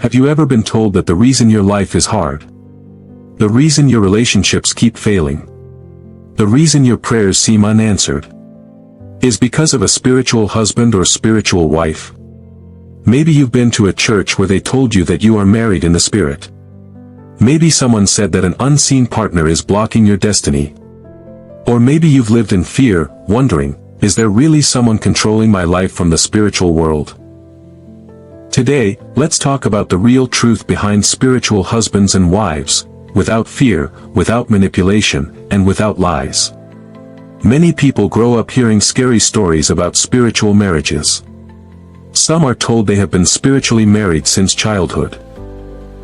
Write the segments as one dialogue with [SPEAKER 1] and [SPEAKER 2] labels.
[SPEAKER 1] Have you ever been told that the reason your life is hard, the reason your relationships keep failing, the reason your prayers seem unanswered, is because of a spiritual husband or spiritual wife? Maybe you've been to a church where they told you that you are married in the spirit. Maybe someone said that an unseen partner is blocking your destiny. Or maybe you've lived in fear, wondering, is there really someone controlling my life from the spiritual world? Today, let's talk about the real truth behind spiritual husbands and wives, without fear, without manipulation, and without lies. Many people grow up hearing scary stories about spiritual marriages. Some are told they have been spiritually married since childhood.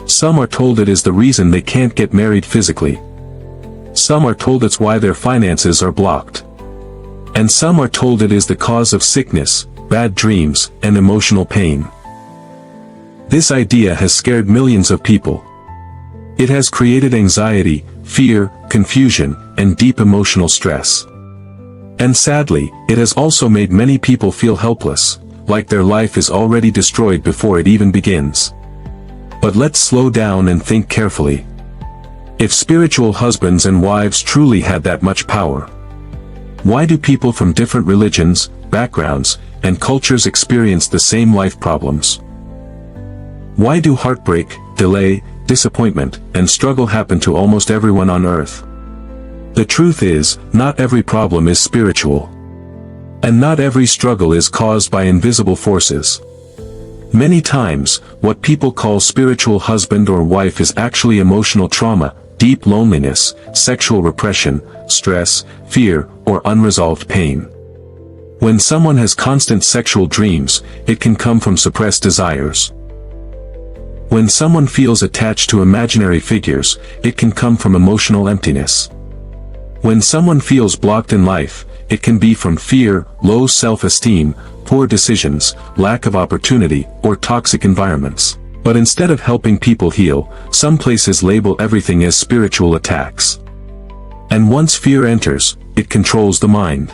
[SPEAKER 1] Some are told it is the reason they can't get married physically. Some are told it's why their finances are blocked. And some are told it is the cause of sickness, bad dreams, and emotional pain. This idea has scared millions of people. It has created anxiety, fear, confusion, and deep emotional stress. And sadly, it has also made many people feel helpless, like their life is already destroyed before it even begins. But let's slow down and think carefully. If spiritual husbands and wives truly had that much power, why do people from different religions, backgrounds, and cultures experience the same life problems? Why do heartbreak, delay, disappointment, and struggle happen to almost everyone on earth? The truth is, not every problem is spiritual. And not every struggle is caused by invisible forces. Many times, what people call spiritual husband or wife is actually emotional trauma, deep loneliness, sexual repression, stress, fear, or unresolved pain. When someone has constant sexual dreams, it can come from suppressed desires. When someone feels attached to imaginary figures, it can come from emotional emptiness. When someone feels blocked in life, it can be from fear, low self-esteem, poor decisions, lack of opportunity, or toxic environments. But instead of helping people heal, some places label everything as spiritual attacks. And once fear enters, it controls the mind.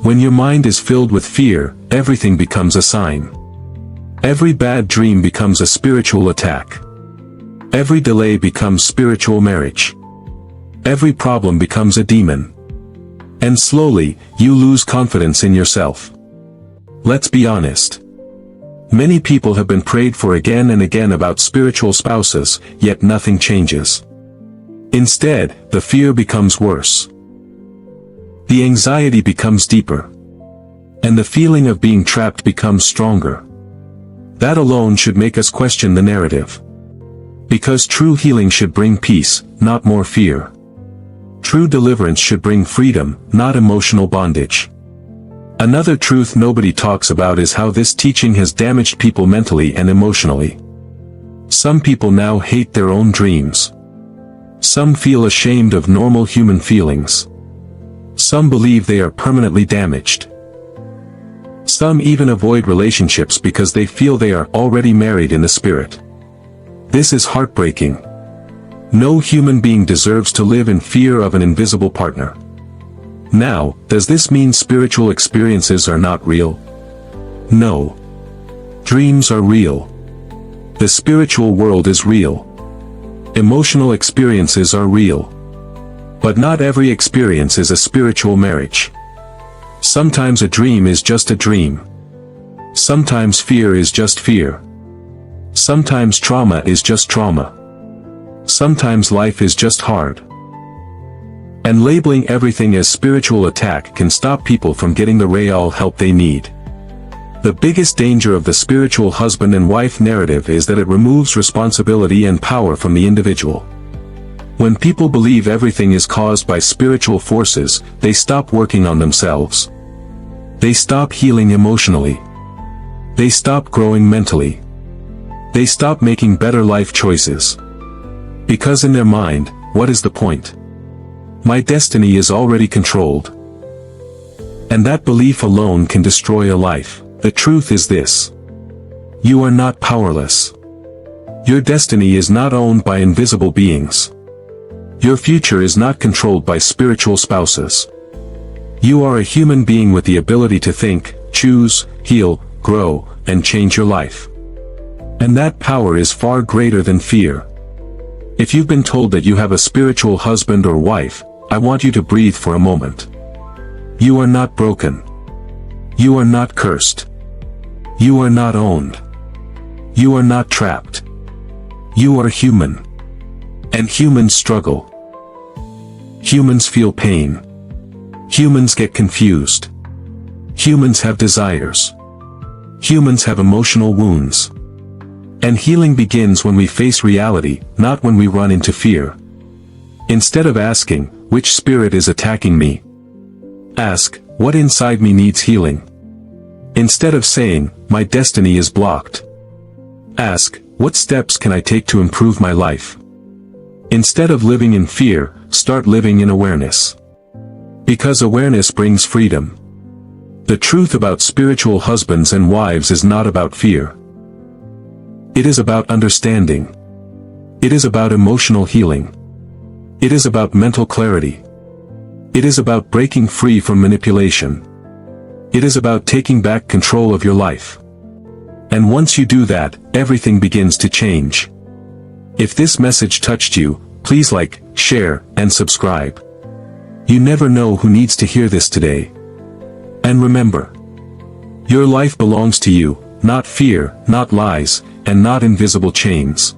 [SPEAKER 1] When your mind is filled with fear, everything becomes a sign. Every bad dream becomes a spiritual attack. Every delay becomes spiritual marriage. Every problem becomes a demon. And slowly, you lose confidence in yourself. Let's be honest. Many people have been prayed for again and again about spiritual spouses, yet nothing changes. Instead, the fear becomes worse. The anxiety becomes deeper. And the feeling of being trapped becomes stronger. That alone should make us question the narrative. Because true healing should bring peace, not more fear. True deliverance should bring freedom, not emotional bondage. Another truth nobody talks about is how this teaching has damaged people mentally and emotionally. Some people now hate their own dreams. Some feel ashamed of normal human feelings. Some believe they are permanently damaged. Some even avoid relationships because they feel they are already married in the spirit. This is heartbreaking. No human being deserves to live in fear of an invisible partner. Now, does this mean spiritual experiences are not real? No. Dreams are real. The spiritual world is real. Emotional experiences are real. But not every experience is a spiritual marriage. Sometimes a dream is just a dream. Sometimes fear is just fear. Sometimes trauma is just trauma. Sometimes life is just hard. And labeling everything as spiritual attack can stop people from getting the real help they need. The biggest danger of the spiritual husband and wife narrative is that it removes responsibility and power from the individual. When people believe everything is caused by spiritual forces, they stop working on themselves. They stop healing emotionally. They stop growing mentally. They stop making better life choices. Because in their mind, what is the point? My destiny is already controlled. And that belief alone can destroy a life. The truth is this. You are not powerless. Your destiny is not owned by invisible beings. Your future is not controlled by spiritual spouses. You are a human being with the ability to think, choose, heal, grow, and change your life. And that power is far greater than fear. If you've been told that you have a spiritual husband or wife, I want you to breathe for a moment. You are not broken. You are not cursed. You are not owned. You are not trapped. You are human. And humans struggle. Humans feel pain. Humans get confused. Humans have desires. Humans have emotional wounds. And healing begins when we face reality, not when we run into fear. Instead of asking, which spirit is attacking me? Ask, what inside me needs healing? Instead of saying, my destiny is blocked. Ask, what steps can I take to improve my life? Instead of living in fear, start living in awareness. Because awareness brings freedom. The truth about spiritual husbands and wives is not about fear. It is about understanding. It is about emotional healing. It is about mental clarity. It is about breaking free from manipulation. It is about taking back control of your life. And once you do that, everything begins to change. If this message touched you, please like, share, and subscribe. You never know who needs to hear this today. And remember, your life belongs to you, not fear, not lies, and not invisible chains.